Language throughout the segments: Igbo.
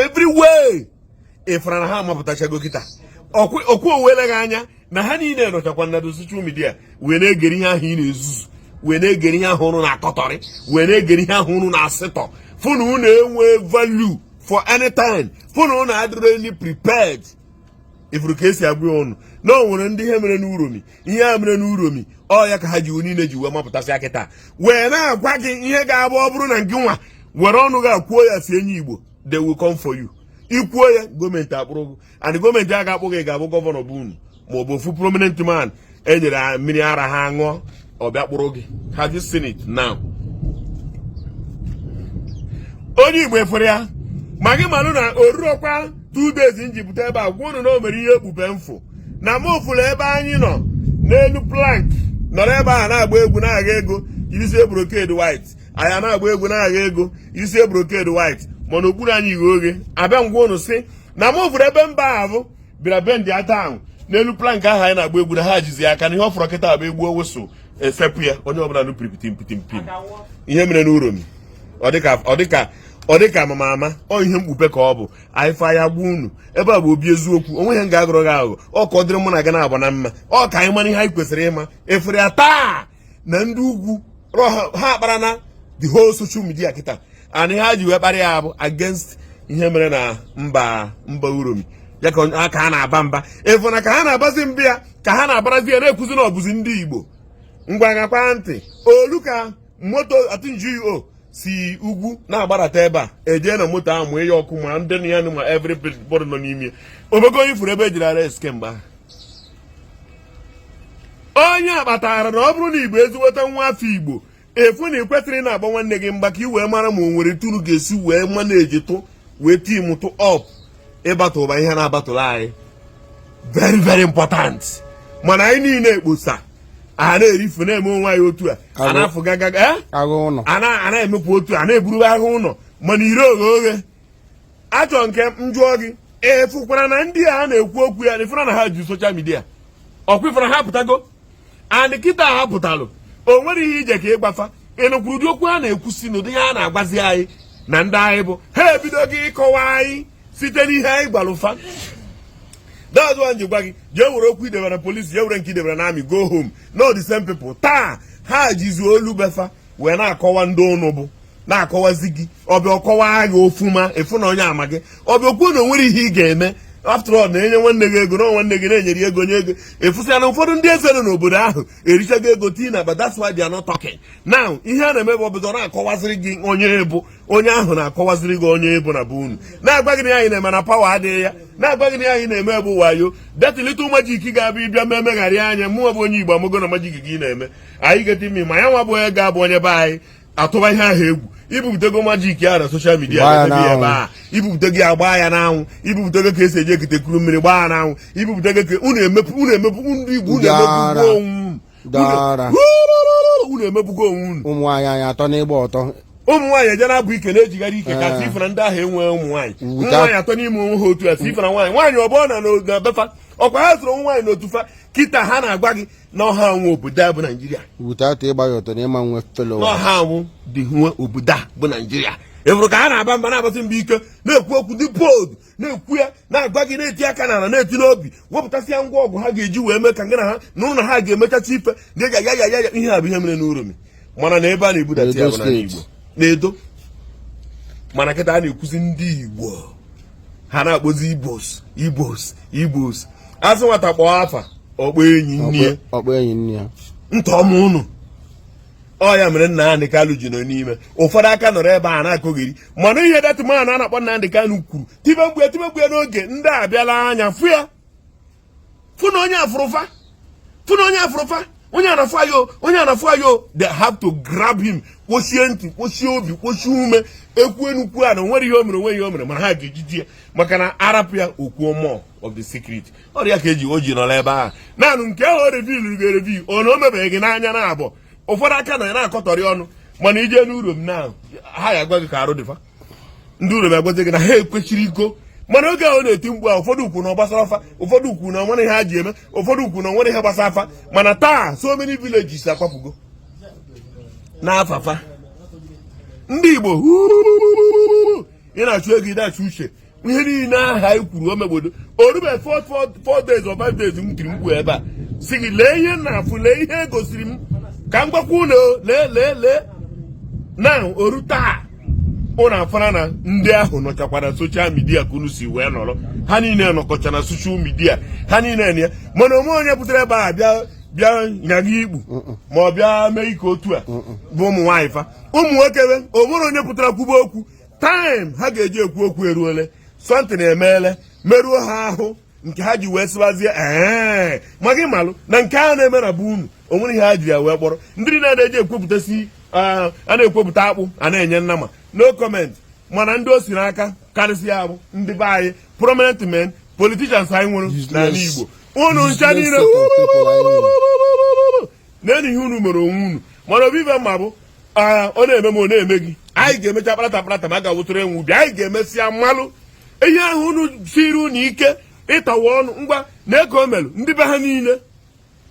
everywhere ifra na ha mapụtachago kịta okwu oweleghị anya na ha niile nọchakwa na social media wee na-egere ihe ahụ ị na-ezuzu wee na-egere ihe ahụ unu na-akọtọrị wee na-egere ihe ahụ unu na-asịtọ funu unu enwe value for any time funu unu adịrịli prepared ifuru ka esi agwa ọnụ na o nwere ndị ihe mere n'uromi ihe a mere n'uromi ọ ya ka ha ji niile ji wee mapụtasị akịta wee na-agwa gị ihe ga-abụ ọ bụrụ na gị nwa were ọnụ gị akwuo ya si enyi Igbo they will come for you ikwuo ya gọọmenti akpụrụ gị and gọọmenti a ga-akpụ gị ga-abụ gọvanọ bụ unu ma ọ bụ ofu prominent man enyere mmiri ara ha ṅụọ ọbịa kpụrụ gị. Have you seen it now? Onye Igbo efere ya ma gị malụ na orurokwa 2 days nji bute ebe a gwa unu na o mere ihe ekpupe mfụ na mofulu ebe anyị nọ n'elu plank nọrọ ebe a na-agba egwu na-agha ego isi brocade white anyị na-agba egwu na-agha ego isi brocade white mana okpuru anyị ighe oghe abịa ngwa unu si na mofulu ebe mba ahụ bịara bend ata ahụ n'elu plank ahụ anyị na-agba egwu na ha jizi aka na ihe ọ fọrọ kịta abụ egbuo wụsụ esepụ ya onye ọbụla nụ piripitim ihe mere n'uromi ọ dịka amama ọ ihe mkpupe ka ọ bụ anyị fa ya gbuo unu ebe a bụ obi eziokwu onwe ihe m ga-agụrụ gị aghụghọ ọ ka ọ dịrị mụ na gị na-agba na mma ọ ka anyị mara ihe anyị kwesịrị ịma efere ya taa na ndị ugwu ha akpara na the whole social media kịta and ha ji wee kparị ya bụ against ihe mere na mba uromi ya ka ha na-aba mba efu na ka ha na-abazi mba ya ka ha na-abarazi ya na-ekwuzi na ọbụzi ndị Igbo ngwa gakwa ntị olu ka moto atinjuo si ugwu na-agbarata ebe a eje na moto ahụ ma ihe ọkụ ma ndị na ya ma everybody nọ n'ime obego onye ifuru ebe ejiri arrest kemgbe onye akpatara na ọ bụrụ na Igbo eziweta nwa afọ Igbo efu na ikwesịrị na-agba nwanne gị mgba ka i wee mara ma o nwere turu ga-esi wee maneji tụ wee tim tụ up ịbatụ ụba ihe na-abatụrụ anyị very very important mana anyị niile ekposa a na-erifu na-eme onwe anyị otu a na-afụ gaga a na-emepụ otu a na-eburu agha ụlọ mana ire oghe oghe achọ nke m jụọ gị efukwara na ndị a na-ekwu okwu ya ifụra na ha ji soshal midia ọkwa ifụra ha pụtago and kịta ha pụtalụ o nwere ihe ije ka ịgbafa ịnụkwuru ụdị okwu ha na-ekwusi n'ụdị ha na-agwazi anyị na ndị anyị bụ ha ebido gị ịkọwa anyị site n'ihe anyị gbalụfa. That's why gwa gị jee were okwu idebere na polisi jee were nke idebere na amị go home no the same people taa ha jizi olu befa wee na-akọwa ndị ụnụ bụ na-akọwazi gị ọbịa ọkọwa gị ofuma efu na onye ama gị ọbịa okwu na onwere ihe ị ga-eme after all na-enye nwanne gị ego na nwanne gị na-enyere ego nye ego efusịa na ụfọdụ ndị eze nọ n'obodo ahụ erichago ego tii na but that's why they are not talking now ihe a na-eme bụ obodo na-akọwaziri gị onye bụ onye ahụ na-akọwaziri gị onye bụ na bụ unu na-agwa gị na anyị na-eme na pawa adịghị ya na-agwa gị na anyị na-eme bụ wayo detilite majik ga-abịa ịbịa memegharị anya mụnwa bụ onye Igbo amụgo na majik gị na-eme anyị geta ime ma ya nwa bụ onye ga-abụ onye be anyị atụba ihe ahụ egwu ibupụtago majik ya na soshal midia ebe a ibupụta gị agba ya n'anwụ ibupụtago ka esi eji ekete kuru mmiri gbaa ya n'anwụ ibupụtago ka unu emepụ ndị Igbo unu emepụgo onwe unu ụmụ nwaanyị anyị atọ n'ịgba ọtọ ụmụ nwaanyị eje na-abụ ike na-ejigharị ike ka sifụ na ndị ahụ enwee ụmụ nwaanyị nwaanyị atọ n'ime onwe ha otu a sifụ na nwaanyị ọ bụrụ na befa ọkwa ha zụrụ nwaanyị n'otu fa kịta ha na-agwa gị na ọha nwe obodo a bụ Naijiria ịgba ya ọtọ na ịma nwe felo n'ọha nwụ dị nwe obodo a bụ Naijiria ịfụrụ ka ha na-aba mba na-abasị mba ike na-ekwu okwu dị bold na-ekwu ya na-agwa gị na-eti aka n'ala na-eti n'obi wepụtasịa ngwa ọgwụ ha ga-eji wee mee ka gị na ha na ụlọ ha ga-emechacha ife ndị ya ihe a bụ ihe mere n'Uromi mana na ebe a na-ebudata ya bụ na Igbo na-edo mana kịta a na-ekwuzi ndị Igbo ha na-akpọzi Igbos azụ nwata kpọọ afa ọkpọ enyi nne ya ntọm unu ọ ya mere Nnamdi Kanu ji nọ n'ime ụfọdụ aka nọrọ ebe a na-akọgheri mana ihe datụmanụ a na-akpọ Nnamdi Kanu kwuru tibegbu ya n'oge ndị abịala anya fụ na onye afụrụfa onye anafụ ayo they have to grab him kpochie ntị kpochie obi kpochie ume ekwu enukwu a na onwere ihe o mere mana ha ga-ejiji ya maka na arapụ ya okwuo more of the secret ọrịa ka o ji nọrọ ebe ahụ naanị nke ahụ o revilu ga-erevi ona o mebeghị gị n'anya na abụọ ụfọdụ aka na na-akọtọrị ọnụ mana ije n'Uromi na ha ya agwa gị ka arụ dịfa ndị Uromi agwazi gị na ha ekwechiri iko mana oge ahụ na-eti mkpu ahụ ụfọdụ ukwu na ọgbasara afa ụfọdụ ukwu na onwere ihe ha ji eme ụfọdụ ukwu na onwere ihe gbasa afa mana taa so many villages akwapụgo n'afafa ndị Igbo ị na-achụ ego ị na-achụ uche ihe niile aha anyị kwuru omegbodo orube 4 days or 5 days m tiri mkpu ebe a si gị lee ihe na-afụ lee ihe gosiri m ka m gwakwa unu lee na oru taa ụnụ afara na ndị ahụ nọchakwara soshal midia ka unu si wee nọrọ ha niile nọkọcha na soshal midia ha niile na ya mana onwe onye pụtara ebe a bịa nyaga ikpu ma ọ bịa mee ike otu a bụ ụmụ nwaanyị fa ụmụ nwoke o nwere onye pụtara kwuba okwu taịm ha ga-eji ekwu okwu eruole sọntịn emeele merụọ ha ahụ nke ha ji wee sịbazie ma gị malụ na nke ahụ na-eme na bụ unu o nwere ihe ha jiri ya wee kpọrọ ndị na-eji ekwepụtasị a na-ekwepụta akpụ a na-enye nnama no comment mana ndị o si n'aka karịsịa abụ ndị be anyị prominent men politicians anyị nwere n'ala Igbo unu ncha niile na-enye ihe unu mere onwe unu mana obi ibe mma bụ ọ na-eme ma ọ na-eme gị anyị ga-emecha kparata ma a ga-awụtara enwe ubi anyị ga-emesịa mmalụ ihe ahụ unu siri unu ike ịtawa ọnụ ngwa na-eko omelụ ndị be ha niile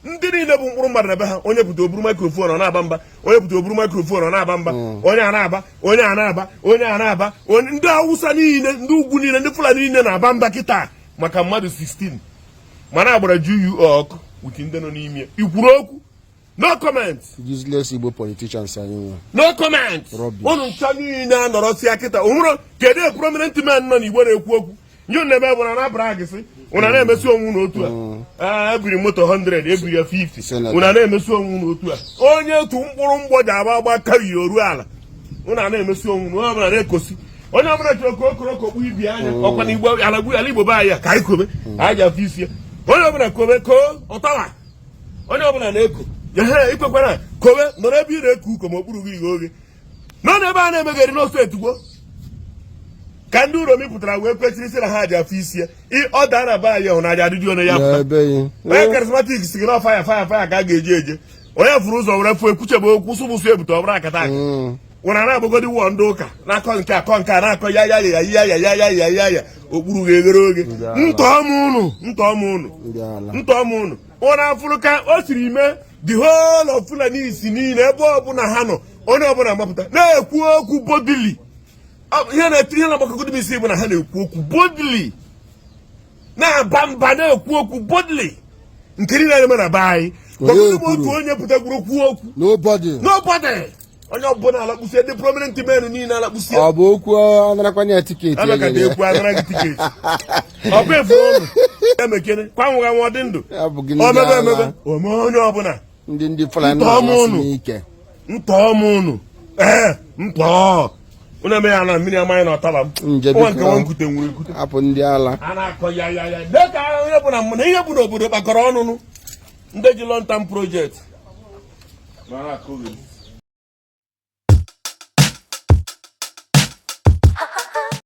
ndị niile bụ mkpụrụ mmadụ na be ha onye pụta oburu maikrofon ọ na-aba mba onye pụta oburu maikrofon ọ na-aba mba onye a na-aba ndị Awụsa niile ndị ugwu niile ndị Fulani niile na-aba mba kịta maka mmadụ 16 mana agbara ju ọkụ wuti ndị nọ n'ime ikwuru okwu no comment useless Igbo politicians anyị nwe no comment unu ncha niile anọrọsịa kịta onwere kedu prominent men nọ n'Igbo na-ekwu okwu nye na-ebe bụ na na-abara gị sị ụna na-emesi onwe n'otu a ebiri moto 100 ebiri ya 50 ụna na-emesi onwe n'otu a onye otu mkpụrụ mgbọja agba karịrị oru ala ụna na-emesi onwe n'onye ọbụla na-ekosi onye ọbụla chọrọ ka okokpu ibi anya ọkwa na Igbo ala Igbo be anyị ka anyị kobe anyị ji afọ isi ya onye ọbụla kobe koo ọtawa onye ọbụla na-eko ikwekwara kobe nọrọ ebe ị na-eko uko ma okpuru gị ighe oge nọ n'ebe a na-emegheri n'oso etugbo ka ndị Uromi pụtara wee kwechiri sị na ha ji afọ isi ya ọ daa na be anyị hụ na aja adịdị onye ya pụta onye karismatik si gị na faya ka a ga-eji eje onye fụrụ ụzọ were fụ ekwuchebe okwu sụbụsụ ebute ọbụla akata aka nwere na-agbagodi wụọ ndị ụka na-akọ nke a na-akọ ya okpuru ga-eghere oge ntọm unu ụra afụrụ ka o siri mee the whole of Fulani isi niile ebe ọbụla ha nọ onye ọbụla mapụta na-ekwu okwu bodili ihe na-agbakọgodi m isi bụ na ha na-ekwu okwu bodili na-aba mba na-ekwu okwu bodili nke niile na-eme na be anyị otu onye pụtakwuru kwuo okwu nobody onye ọbụla alakpusie ndị prominent men niile alakpusie ọ bụ okwu anarakwana tiketi anaka dị ekwu anara gị tiketi ọ bụ efu ọnụ emekene kwanwụga nwa dị ndụ omebe emebe ome onye ọbụla ndị Fulani na-amasị ike ntọọ m unu ntọọ unu eme ya na mmiri amaghị na ọtaba m nwa nke nwa nkute nwere ekute hapụ ndị ala a na-akọ ya dịka onye bụ na mụ na ihe bụ n'obodo kpakọrọ ọnụnụ ndị ji long term project